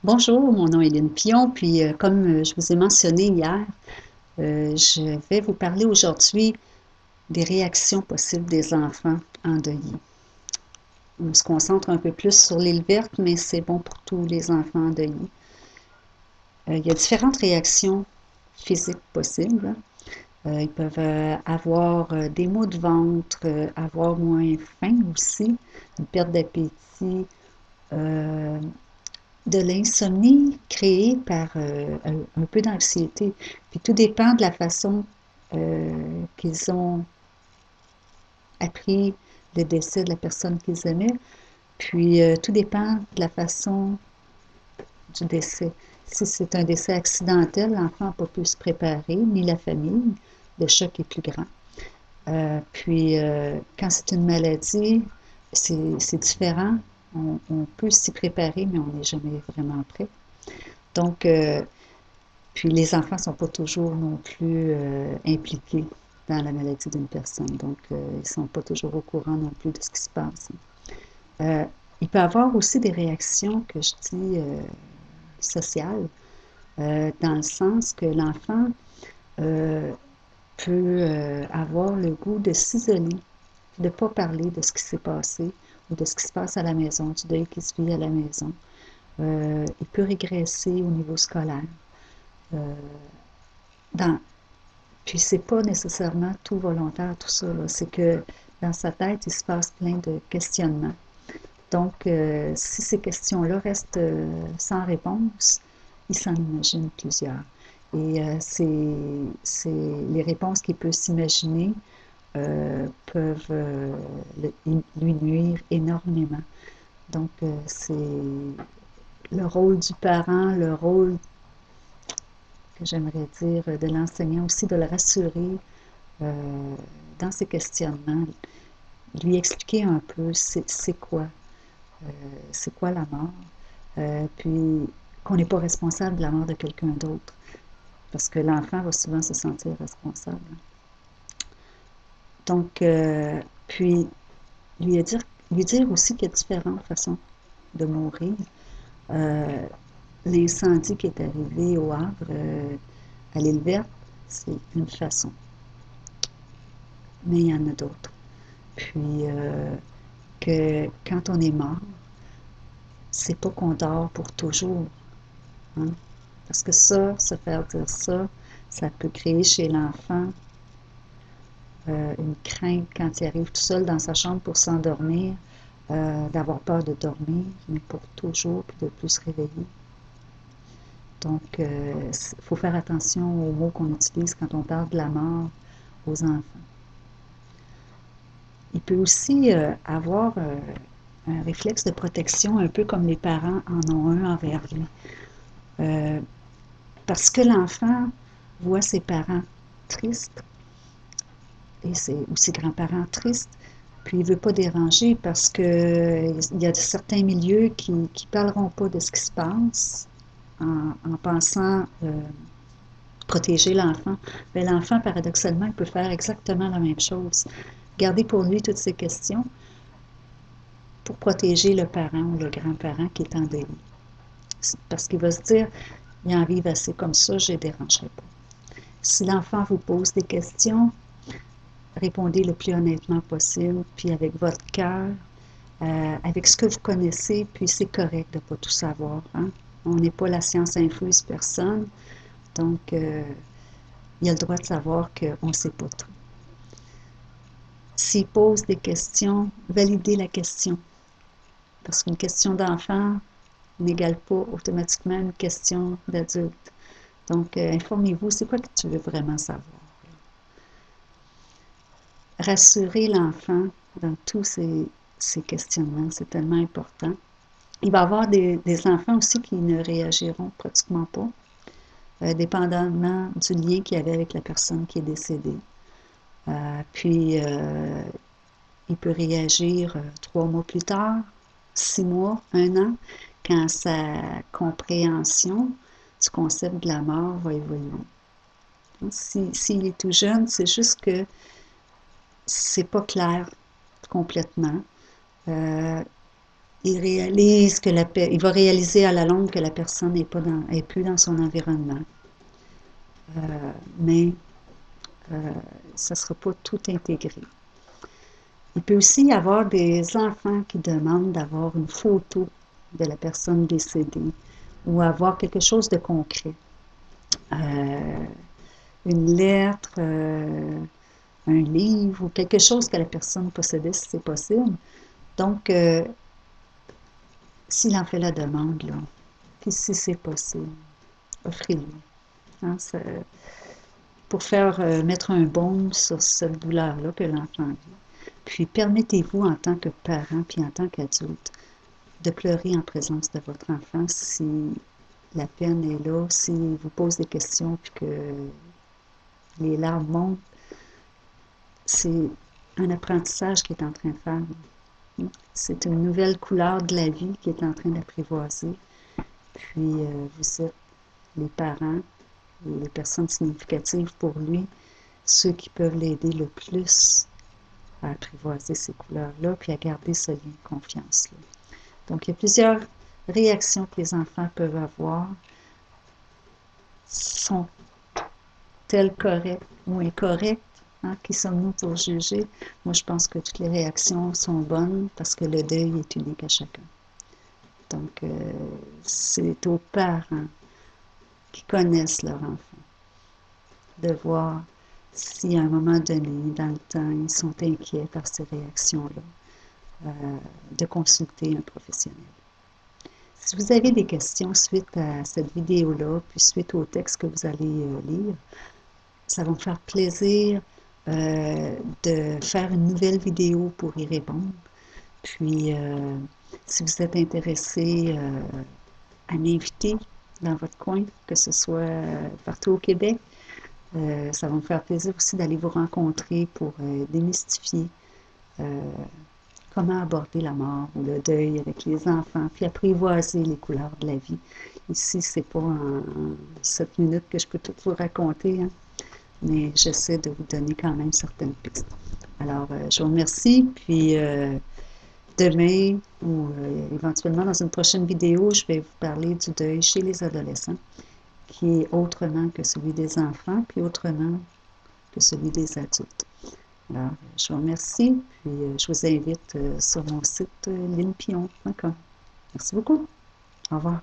Bonjour, mon nom est Lynne Pion, puis comme je vous ai mentionné hier, je vais vous parler aujourd'hui des réactions possibles des enfants endeuillés. On se concentre un peu plus sur l'île verte, mais c'est bon pour tous les enfants endeuillés. Il y a différentes réactions physiques possibles, hein. Ils peuvent avoir des maux de ventre, avoir moins faim aussi, une perte d'appétit, euh, de l'insomnie créée par un peu d'anxiété. Puis tout dépend de la façon qu'ils ont appris le décès de la personne qu'ils aimaient. Puis tout dépend de la façon du décès. Si c'est un décès accidentel, l'enfant n'a pas pu se préparer, ni la famille. Le choc est plus grand. Puis quand c'est une maladie, c'est différent. On peut s'y préparer, mais on n'est jamais vraiment prêt. Donc, puis les enfants ne sont pas toujours non plus impliqués dans la maladie d'une personne. Donc, ils ne sont pas toujours au courant non plus de ce qui se passe. Euh, il peut y avoir aussi des réactions que je dis sociales, dans le sens que l'enfant euh, peut avoir le goût de s'isoler, de ne pas parler de ce qui s'est passé ou de ce qui se passe à la maison, du deuil qui se vit à la maison. Il peut régresser au niveau scolaire. Euh, dans, Puis c'est pas nécessairement tout volontaire, tout ça, là. C'est que dans sa tête, il se passe plein de questionnements. Donc, si ces questions-là restent sans réponse, il s'en imagine plusieurs. Et c'est les réponses qu'il peut s'imaginer peuvent lui nuire énormément. Donc, c'est le rôle du parent, le rôle que j'aimerais dire de l'enseignant aussi, de le rassurer euh, dans ses questionnements, lui expliquer un peu c'est quoi la mort, puis qu'on n'est pas responsable de la mort de quelqu'un d'autre, parce que l'enfant va souvent se sentir responsable. Donc, puis lui dire, lui dire aussi qu'il y a différentes façons de mourir. Euh, L'incendie qui est arrivé au Havre, à l'île verte, c'est une façon, mais il y en a d'autres. Puis que quand on est mort, c'est pas qu'on dort pour toujours, hein. Parce que ça, se faire dire ça peut créer chez l'enfant une crainte quand il arrive tout seul dans sa chambre pour s'endormir, d'avoir peur de dormir, mais pour toujours, puis de ne plus se réveiller. Donc, il faut faire attention aux mots qu'on utilise quand on parle de la mort aux enfants. Il peut aussi avoir un réflexe de protection, un peu comme les parents en ont un envers lui. Euh, Parce que l'enfant voit ses parents tristes ou ses grands-parents tristes, puis il ne veut pas déranger parce qu'il y a certains milieux qui ne parleront pas de ce qui se passe en pensant protéger l'enfant. Mais l'enfant, paradoxalement, il peut faire exactement la même chose. Garder pour lui toutes ces questions pour protéger le parent ou le grand-parent qui est endeuillé. Parce qu'il va se dire, il en vive assez comme ça, je ne les dérangerai pas. Si l'enfant vous pose des questions, répondez le plus honnêtement possible, puis avec votre cœur, avec ce que vous connaissez, puis c'est correct de ne pas tout savoir, hein. On n'est pas la science infuse personne, donc il a le droit de savoir qu'on ne sait pas tout. S'il pose des questions, validez la question, parce qu'une question d'enfant n'égale pas automatiquement une question d'adulte. Donc, informez-vous, c'est quoi que tu veux vraiment savoir? Rassurer l'enfant dans tous ces questionnements, c'est tellement important. Il va y avoir des enfants aussi qui ne réagiront pratiquement pas, dépendamment du lien qu'il y avait avec la personne qui est décédée. Puis, il peut réagir 3 mois plus tard, 6 mois, 1 an, quand sa compréhension du concept de la mort va évoluer. S'il est tout jeune, c'est juste que c'est pas clair complètement. Euh, il réalise que il va réaliser à la longue que la personne est plus dans son environnement. Mais ça ne sera pas tout intégré. Il peut aussi y avoir des enfants qui demandent d'avoir une photo de la personne décédée ou avoir quelque chose de concret. Une lettre, un livre ou quelque chose que la personne possédait si c'est possible. Donc, s'il en fait la demande, là, puis si c'est possible, offrez-lui. Hein, pour faire mettre un baume sur cette douleur-là que l'enfant vit. Puis permettez-vous en tant que parent puis en tant qu'adulte de pleurer en présence de votre enfant si la peine est là, s'il vous pose des questions puis que les larmes montent. C'est un apprentissage qui est en train de faire. C'est une nouvelle couleur de la vie qui est en train d'apprivoiser. Puis vous êtes les parents et les personnes significatives pour lui, ceux qui peuvent l'aider le plus à apprivoiser ces couleurs-là, puis à garder ce lien de confiance-là. Donc, il y a plusieurs réactions que les enfants peuvent avoir. Sont-elles correctes ou incorrectes? Hein? Qui sommes-nous pour juger? Moi, je pense que toutes les réactions sont bonnes parce que le deuil est unique à chacun. Donc, c'est aux parents qui connaissent leur enfant de voir si à un moment donné, dans le temps, ils sont inquiets par ces réactions-là, de consulter un professionnel. Si vous avez des questions suite à cette vidéo-là, puis suite au texte que vous allez lire, ça va me faire plaisir de faire une nouvelle vidéo pour y répondre. Puis, si vous êtes intéressé à m'inviter dans votre coin, que ce soit partout au Québec, ça va me faire plaisir aussi d'aller vous rencontrer pour démystifier comment aborder la mort ou le deuil avec les enfants, puis apprivoiser les couleurs de la vie. Ici, c'est pas en 7 minutes que je peux tout vous raconter, hein, mais j'essaie de vous donner quand même certaines pistes. Alors, je vous remercie, puis demain ou éventuellement dans une prochaine vidéo, je vais vous parler du deuil chez les adolescents, qui est autrement que celui des enfants, puis autrement que celui des adultes. Alors, je vous remercie, puis je vous invite sur mon site linepillon.com. Merci beaucoup. Au revoir.